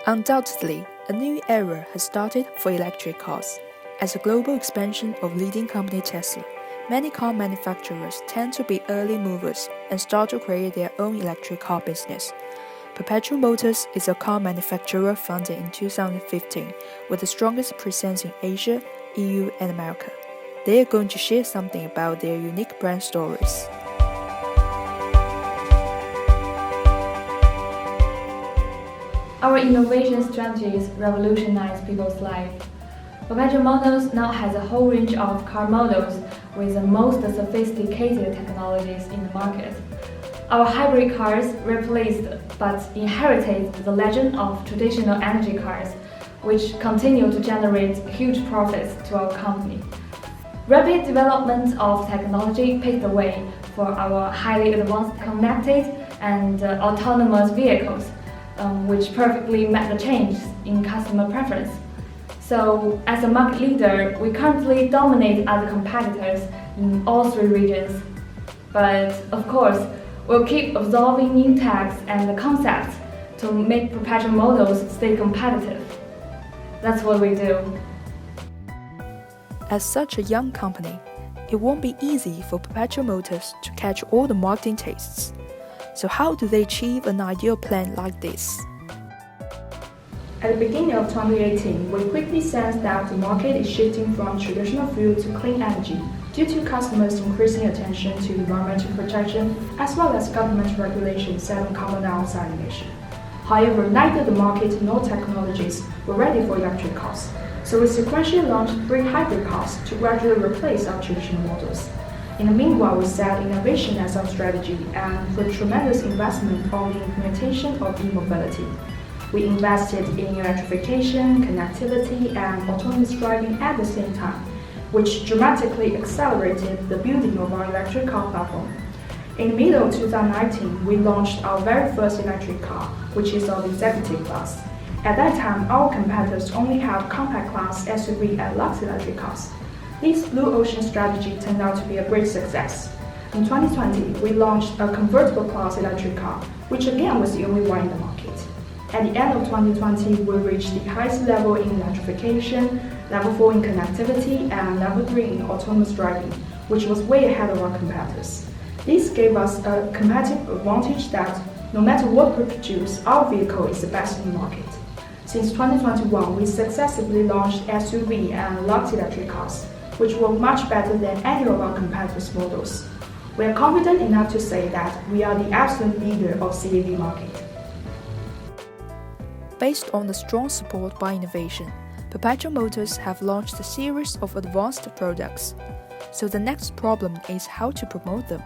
Undoubtedly, a new era has started for electric cars. As a global expansion of leading company Tesla, many car manufacturers tend to be early movers and start to create their own electric car business. Perpetual Motors is a car manufacturer founded in 2015 with the strongest presence in Asia, EU, and America. They are going to share something about their unique brand stories. Our innovation strategies revolutionize people's lives. Perpetual Motors now has a whole range of car models with the most sophisticated technologies in the market. Our hybrid cars replaced but inherited the legend of traditional energy cars, which continue to generate huge profits to our company. Rapid development of technology paved the way for our highly advanced connected and autonomous vehicles, which perfectly met the changes in customer preference. So, as a market leader, we currently dominate other competitors in all three regions. But, of course, we'll keep absorbing new techs and concepts to make Perpetual Motors stay competitive. That's what we do. As such a young company, it won't be easy for Perpetual Motors to catch all the marketing tastes. So how do they achieve an ideal plan like this? At the beginning of 2018, we quickly sensed that the market is shifting from traditional fuel to clean energy due to customers' increasing attention to environmental protection as well as government regulations set on carbon dioxide emission. However, neither the market nor technologies were ready for electric cars, so we sequentially launched 3 hybrid cars to gradually replace our traditional models. In the meanwhile, we set innovation as our strategy and put tremendous investment on the implementation of e-mobility. We invested in electrification, connectivity, and autonomous driving at the same time, which dramatically accelerated the building of our electric car platform. In the middle of 2019, we launched our very first electric car, which is of executive class. At that time, our competitors only have compact class SUV and Lux electric cars. This blue ocean strategy turned out to be a great success. In 2020, we launched a convertible class electric car, which again was the only one in the market. At the end of 2020, we reached the highest level in electrification, level 4 in connectivity, and level 3 in autonomous driving, which was way ahead of our competitors. This gave us a competitive advantage that no matter what we produce, our vehicle is the best in the market. Since 2021, we successively launched SUV and Lux electric cars, which work much better than any of our competitors' models. We are confident enough to say that we are the absolute leader of CAV market. Based on the strong support by innovation, Perpetual Motors have launched a series of advanced products. So the next problem is how to promote them.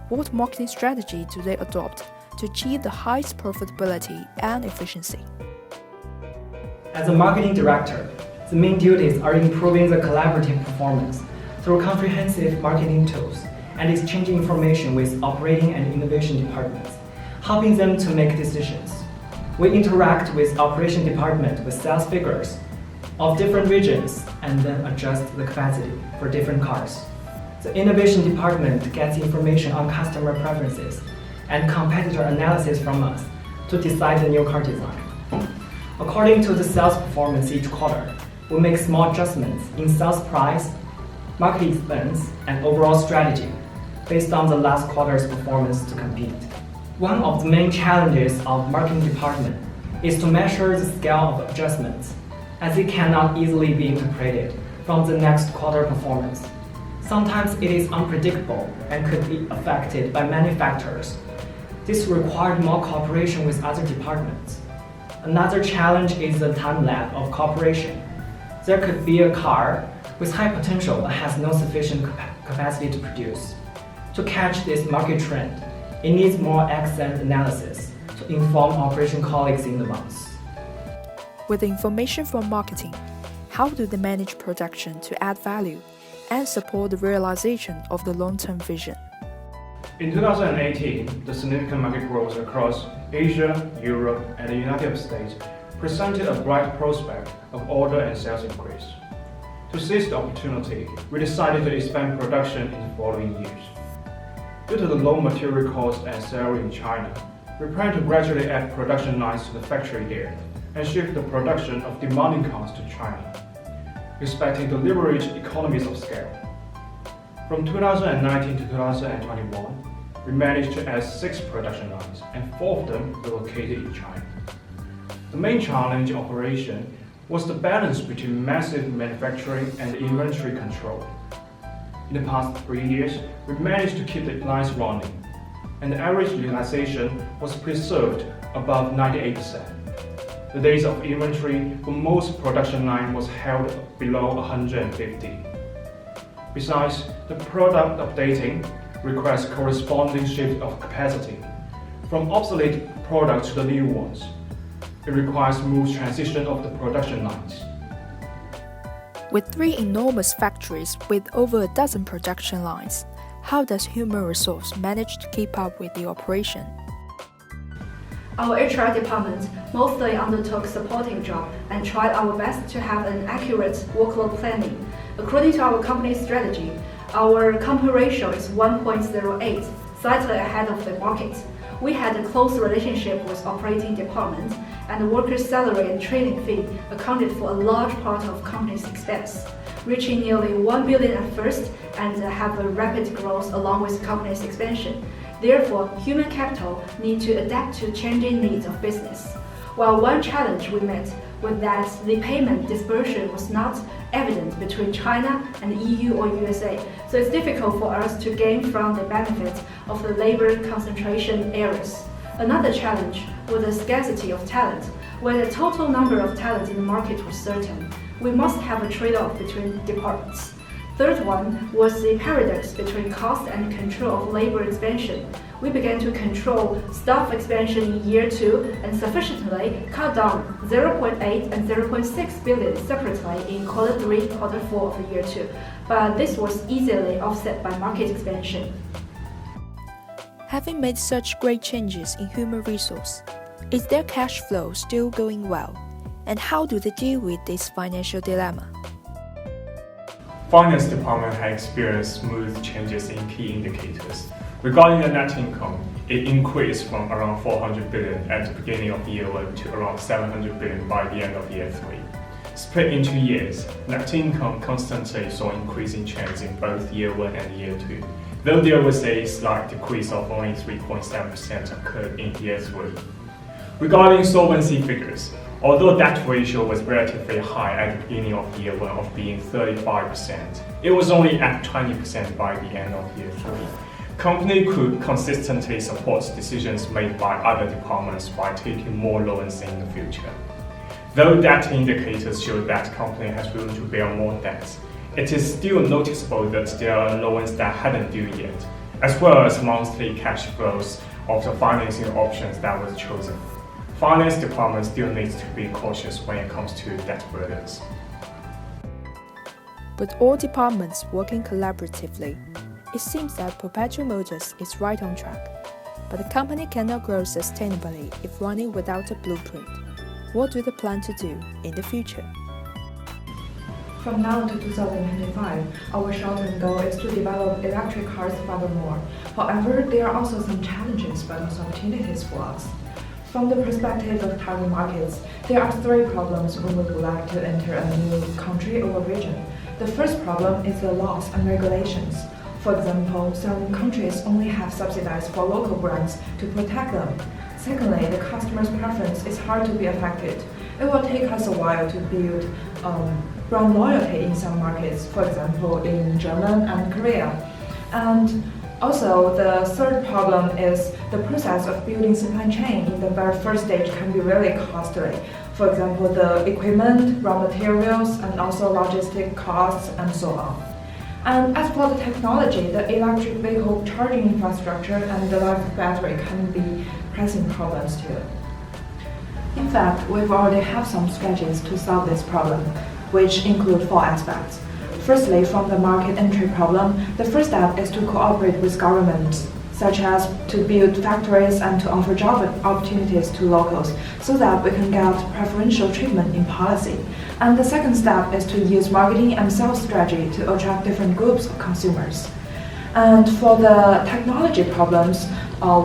What marketing strategy do they adopt to achieve the highest profitability and efficiency? As a marketing director, the main duties are improving the collaborative performance through comprehensive marketing tools and exchanging information with operating and innovation departments, helping them to make decisions. We interact with operation department with sales figures of different regions and then adjust the capacity for different cars. The innovation department gets information on customer preferences and competitor analysis from us to decide the new car design. According to the sales performance each quarter, we make small adjustments in sales price, market expense, and overall strategy based on the last quarter's performance to compete. One of the main challenges of marketing department is to measure the scale of adjustments, as it cannot easily be interpreted from the next quarter performance. Sometimes it is unpredictable and could be affected by many factors. This required more cooperation with other departments. Another challenge is the time lag of cooperation. There could be a car with high potential but has no sufficient capacity to produce. To catch this market trend, it needs more accent analysis to inform operation colleagues in advance. With the information from marketing, how do they manage production to add value and support the realization of the long-term vision? In 2018, the significant market growth across Asia, Europe, and the United States presented a bright prospect of order and sales increase. To seize the opportunity, we decided to expand production in the following years. Due to the low material cost and salary in China, we plan to gradually add production lines to the factory there. and shift the production of demanding cars to China, expecting to leverage economies of scale. From 2019 to 2021, we managed to add 6 production lines, and 4 of them were located in China. The main challenge in operation was the balance between massive manufacturing and inventory control. In the past 3 years, we managed to keep the lines running, and the average utilization was preserved above 98%. The days of inventory for most production lines was held below 150. Besides, the product updating requires corresponding shift of capacity from obsolete products to the new ones. It requires smooth transition of the production lines. With 3 enormous factories with over a dozen production lines, how does human resource manage to keep up with the operation? Our HR department mostly undertook supporting job and tried our best to have an accurate workload planning. According to our company strategy, our company ratio is 1.08, slightly ahead of the market. We had a close relationship with operating department, and the workers' salary and training fee accounted for a large part of company's expense, reaching nearly 1 billion at first and have a rapid growth along with company's expansion. Therefore, human capital need to adapt to changing needs of business. While one challenge we met was that the payment dispersion was not evident between China and the EU or USA, so it's difficult for us to gain from the benefits of the labor concentration areas. Another challenge was the scarcity of talent. When the total number of talent in the market was certain, we must have a trade-off between departments. Third one was the paradox between cost and control of labor expansion. We began to control staff expansion in year 2 and sufficiently cut down 0.8 and 0.6 billion separately in quarter 3, quarter 4 of the year 2. But this was easily offset by market expansion. Having made such great changes in human resource, is their cash flow still going well? And how do they deal with this financial dilemma? Finance department has experienced smooth changes in key indicators. Regarding the net income, it increased from around 400 billion at the beginning of year 1 to around 700 billion by the end of year 3. Split into years, net income constantly saw increasing trends in both year 1 and year 2, though there was a slight decrease of only 3.7% occurred in year 3. Regarding solvency figures, although debt ratio was relatively high at the beginning of year 1 of being 35%, it was only at 20% by the end of year 3. Company could consistently support decisions made by other departments by taking more loans in the future. Though debt indicators show that company has room to bear more debts, it is still noticeable that there are loans that hadn't due yet, as well as monthly cash flows of the financing options that was chosen. Finance department still needs to be cautious when it comes to debt burdens. With all departments working collaboratively, it seems that Perpetual Motors is right on track. But the company cannot grow sustainably if running without a blueprint. What do they plan to do in the future? From now to 2025, our short-term goal is to develop electric cars furthermore. However, there are also some challenges but also opportunities for us. From the perspective of target markets, there are 3 problems when we would like to enter a new country or region. The first problem is the laws and regulations. For example, certain countries only have subsidies for local brands to protect them. Secondly, the customer's preference is hard to be affected. It will take us a while to build brand loyalty in some markets, for example, in Germany and Korea. And also, the third problem is the process of building supply chain in the very first stage can be really costly. For example, the equipment, raw materials, and also logistic costs, and so on. And as for the technology, the electric vehicle charging infrastructure and the life of battery can be pressing problems too. In fact, we've already have some strategies to solve this problem, which include 4 aspects. Firstly, from the market entry problem, the first step is to cooperate with governments, such as to build factories and to offer job opportunities to locals, so that we can get preferential treatment in policy. And the second step is to use marketing and sales strategy to attract different groups of consumers. And for the technology problems,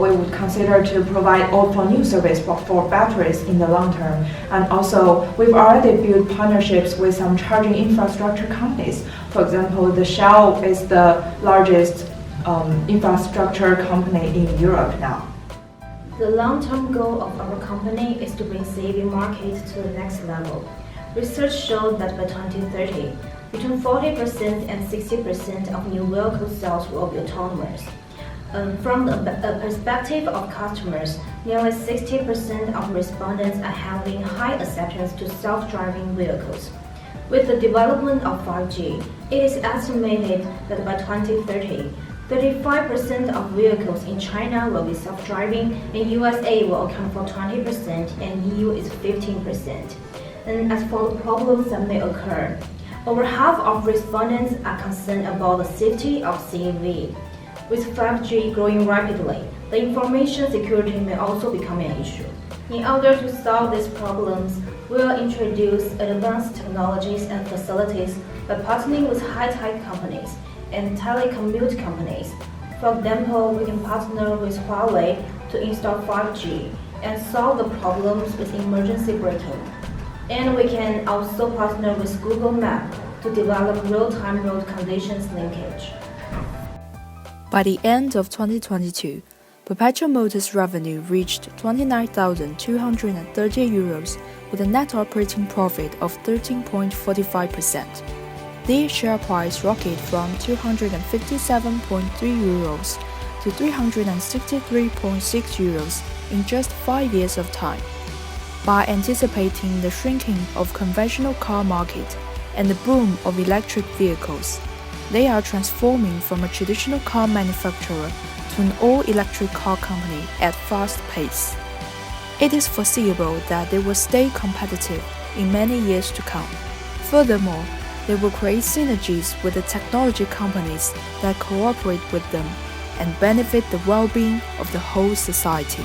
we would consider to provide old for new service for batteries in the long term. And also, we've already built partnerships with some charging infrastructure companies. For example, the Shell is the largest infrastructure company in Europe now. The long-term goal of our company is to bring CV market to the next level. Research showed that by 2030, between 40% and 60% of new vehicle sales will be autonomous. From the perspective of customers, nearly 60% of respondents are having high acceptance to self-driving vehicles. With the development of 5G, it is estimated that by 2030, 35% of vehicles in China will be self-driving, and USA will account for 20%, and EU is 15%. And as for the problems that may occur, over half of respondents are concerned about the safety of CAV. With 5G growing rapidly, the information security may also become an issue. In order to solve these problems, we will introduce advanced technologies and facilities by partnering with high-tech companies and telecommute companies. For example, we can partner with Huawei to install 5G and solve the problems with emergency braking. And we can also partner with Google Maps to develop real-time road conditions linkage. By the end of 2022, Perpetual Motors' revenue reached €29,230 with a net operating profit of 13.45%. The share price rocketed from €257.3 to €363.6 in just 5 years of time. By anticipating the shrinking of conventional car market and the boom of electric vehicles, they are transforming from a traditional car manufacturer to an all-electric car company at fast pace. It is foreseeable that they will stay competitive in many years to come. Furthermore, they will create synergies with the technology companies that cooperate with them and benefit the well-being of the whole society.